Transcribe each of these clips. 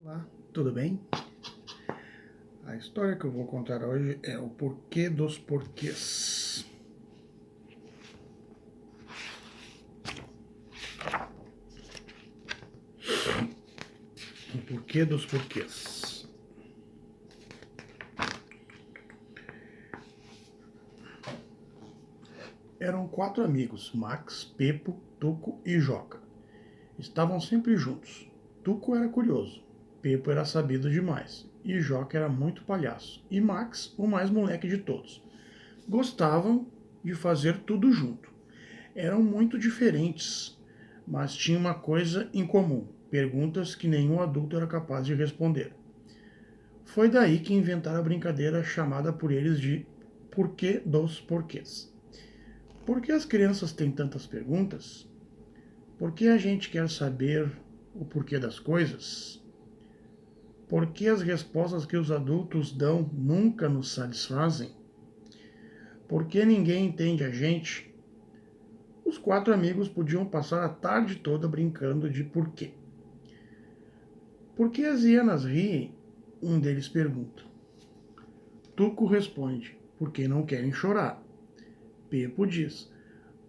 Olá, tudo bem? A história que eu vou contar hoje é o porquê dos porquês. O porquê dos porquês. Eram 4 amigos, Max, Pepo, Tuco e Joca. Estavam sempre juntos. Tuco era curioso, Pepo era sabido demais, e Joca era muito palhaço, e Max, o mais moleque de todos. Gostavam de fazer tudo junto. Eram muito diferentes, mas tinham uma coisa em comum: perguntas que nenhum adulto era capaz de responder. Foi daí que inventaram a brincadeira chamada por eles de Porquê dos Porquês. Por que as crianças têm tantas perguntas? Por que a gente quer saber o porquê das coisas? Por que as respostas que os adultos dão nunca nos satisfazem? Por que ninguém entende a gente? Os 4 amigos podiam passar a tarde toda brincando de porquê. Por que as hienas riem? Um deles pergunta. Tuco responde, porque não querem chorar. Pepo diz,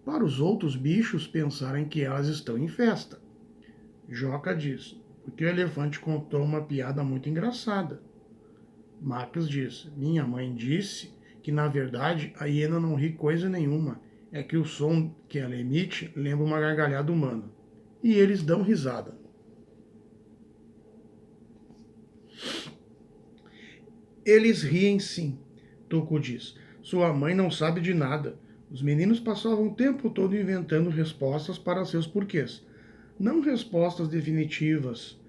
para os outros bichos pensarem que elas estão em festa. Joca diz, porque o elefante contou uma piada muito engraçada. Max diz, minha mãe disse que na verdade a hiena não ri coisa nenhuma, é que o som que ela emite lembra uma gargalhada humana. E eles dão risada. Eles riem sim, Tuco diz. Sua mãe não sabe de nada. Os meninos passavam o tempo todo inventando respostas para seus porquês. Não respostas definitivas,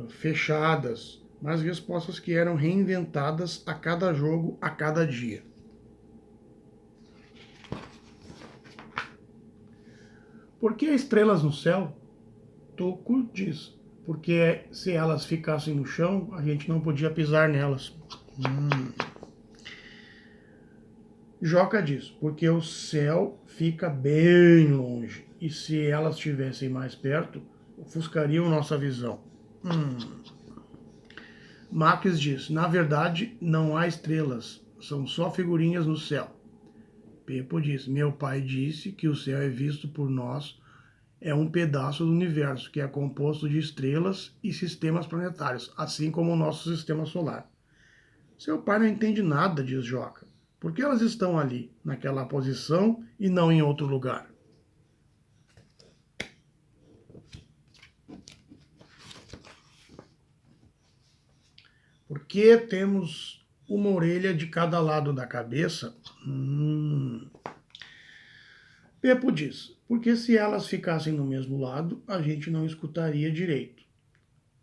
fechadas, mas respostas que eram reinventadas a cada jogo, a cada dia. Por que estrelas no céu? Tuco diz. Porque se elas ficassem no chão, a gente não podia pisar nelas. Joca diz, porque o céu fica bem longe, e se elas estivessem mais perto, ofuscariam nossa visão. Max diz, na verdade, não há estrelas, são só figurinhas no céu. Pepo diz, meu pai disse que o céu é visto por nós, é um pedaço do universo, que é composto de estrelas e sistemas planetários, assim como o nosso sistema solar. Seu pai não entende nada, diz Joca. Por que elas estão ali, naquela posição e não em outro lugar? Por que temos uma orelha de cada lado da cabeça? Pepo diz, porque se elas ficassem no mesmo lado, a gente não escutaria direito.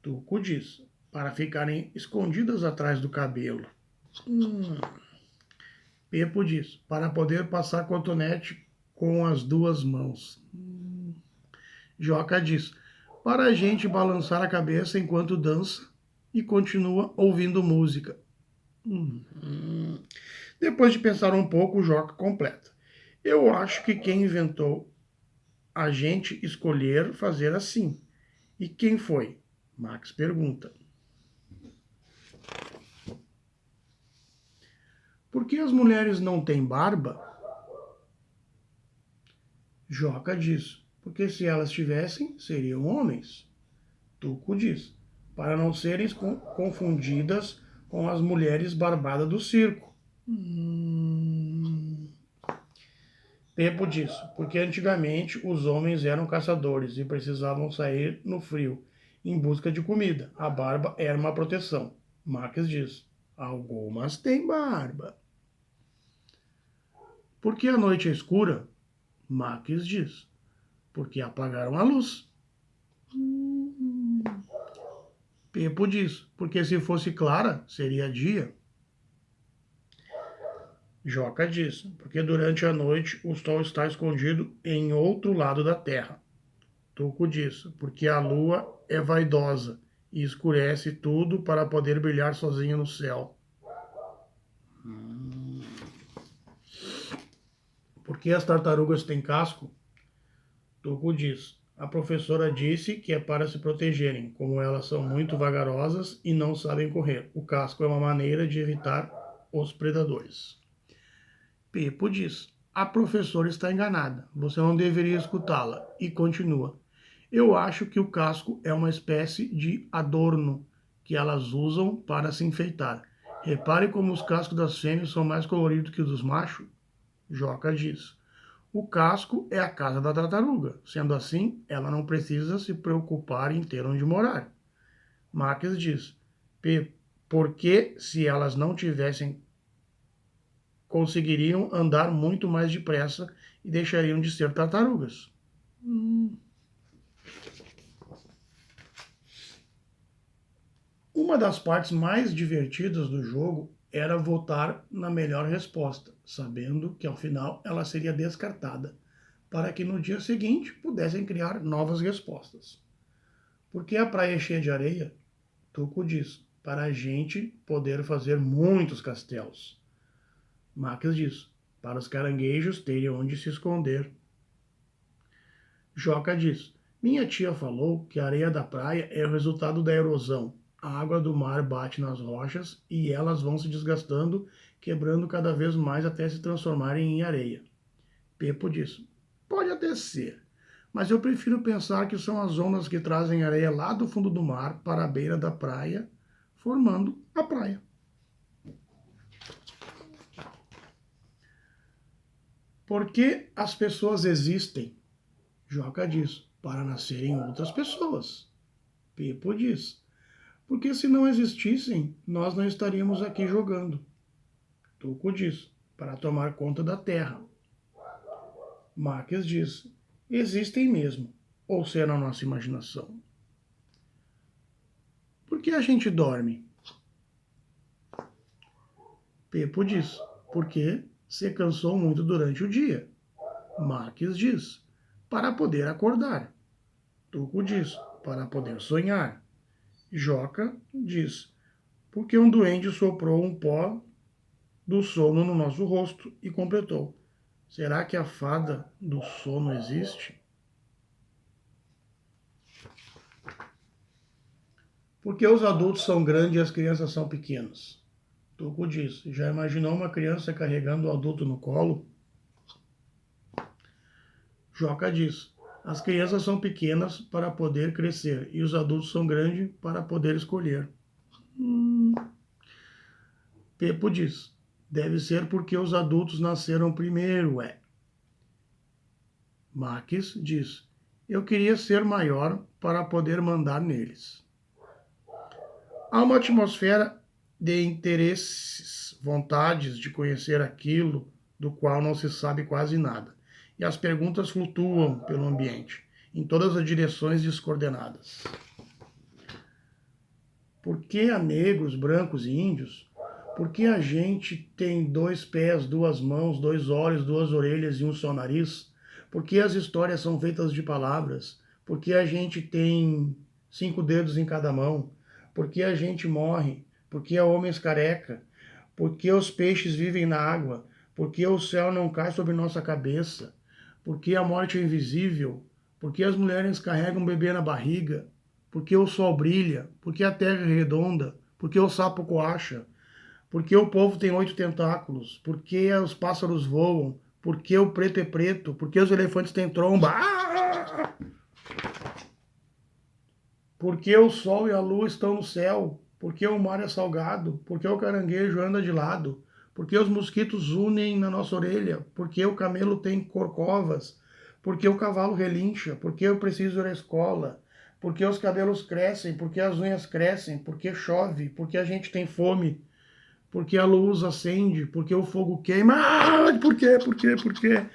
Tuco diz, para ficarem escondidas atrás do cabelo. Pepo diz, para poder passar cotonete com as duas mãos. Joca diz, para a gente balançar a cabeça enquanto dança e continua ouvindo música. Depois de pensar um pouco, o Joca completa. Eu acho que quem inventou a gente escolher fazer assim. E quem foi? Max pergunta. Por que as mulheres não têm barba? Joca diz, porque se elas tivessem, seriam homens. Tuco diz, para não serem confundidas com as mulheres barbadas do circo. Tempo disso, porque antigamente os homens eram caçadores e precisavam sair no frio em busca de comida. A barba era uma proteção. Max diz, algumas têm barba. Por que a noite é escura? Max diz, porque apagaram a luz. Pepo diz, porque se fosse clara, seria dia. Joca diz, porque durante a noite o sol está escondido em outro lado da terra. Tuco diz, porque a lua é vaidosa e escurece tudo para poder brilhar sozinha no céu. Por que as tartarugas têm casco? Tuco diz, A professora disse que é para se protegerem, como elas são muito vagarosas e não sabem correr. O casco é uma maneira de evitar os predadores. Pepo diz: a professora está enganada. Você não deveria escutá-la. E continua: eu acho que o casco é uma espécie de adorno que elas usam para se enfeitar. Repare como os cascos das fêmeas são mais coloridos que os dos machos. Joca diz: o casco é a casa da tartaruga. Sendo assim, ela não precisa se preocupar em ter onde morar. Marques diz: porque se elas não tivessem, conseguiriam andar muito mais depressa e deixariam de ser tartarugas. Uma das partes mais divertidas do jogo era votar na melhor resposta, sabendo que ao final ela seria descartada, para que no dia seguinte pudessem criar novas respostas. Porque a praia é cheia de areia? Tuco diz: para a gente poder fazer muitos castelos. Max diz: para os caranguejos terem onde se esconder. Joca diz: minha tia falou que a areia da praia é o resultado da erosão. A água do mar bate nas rochas e elas vão se desgastando, quebrando cada vez mais até se transformarem em areia. Pepo diz: pode até ser, mas eu prefiro pensar que são as ondas que trazem areia lá do fundo do mar para a beira da praia, formando a praia. Por que as pessoas existem? Joca diz: para nascerem outras pessoas. Pepo diz: porque se não existissem, nós não estaríamos aqui jogando. Tuco diz: para tomar conta da terra. Marques diz: existem mesmo, ou se é na nossa imaginação. Por que a gente dorme? Pepo diz: porque se cansou muito durante o dia. Marques diz: para poder acordar. Tuco diz: para poder sonhar. Joca diz: porque um duende soprou um pó do sono no nosso rosto e completou: será que a fada do sono existe? Porque os adultos são grandes e as crianças são pequenas. Tuco diz: já imaginou uma criança carregando o adulto no colo? Joca diz: as crianças são pequenas para poder crescer e os adultos são grandes para poder escolher. Pepo diz: deve ser porque os adultos nasceram primeiro, é. Max diz: eu queria ser maior para poder mandar neles. Há uma atmosfera de interesses, vontades de conhecer aquilo do qual não se sabe quase nada. E as perguntas flutuam pelo ambiente, em todas as direções descoordenadas. Por que há negros, brancos e índios? Por que a gente tem 2 pés, 2 mãos, 2 olhos, 2 orelhas e um só nariz? Por que as histórias são feitas de palavras? Por que a gente tem 5 dedos em cada mão? Por que a gente morre? Por que há homens careca? Por que os peixes vivem na água? Por que o céu não cai sobre nossa cabeça? Por que a morte é invisível? Por que as mulheres carregam um bebê na barriga? Por que o sol brilha? Por que a terra é redonda? Por que o sapo coacha? Por que o povo tem 8 tentáculos? Por que os pássaros voam? Por que o preto é preto? Por que os elefantes têm tromba? Ah! Por que o sol e a lua estão no céu? Por que o mar é salgado? Por que o caranguejo anda de lado? Por que os mosquitos unem na nossa orelha? Por que o camelo tem corcovas? Por que o cavalo relincha? Por que eu preciso ir à escola? Por que os cabelos crescem? Por que as unhas crescem? Por que chove? Por que a gente tem fome? Por que a luz acende? Por que o fogo queima? Ah, por quê? Por quê? Por quê?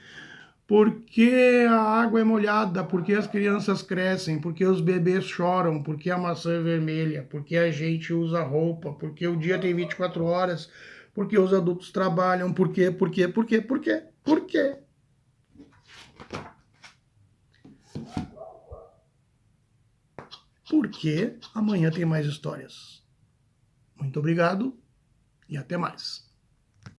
Por que a água é molhada? Por que as crianças crescem? Por que os bebês choram? Por que a maçã é vermelha? Por que a gente usa roupa? Por que o dia tem 24 horas? Por que os adultos trabalham? Por quê? Por quê? Por quê? Por quê? Por quê? Porque amanhã tem mais histórias. Muito obrigado e até mais.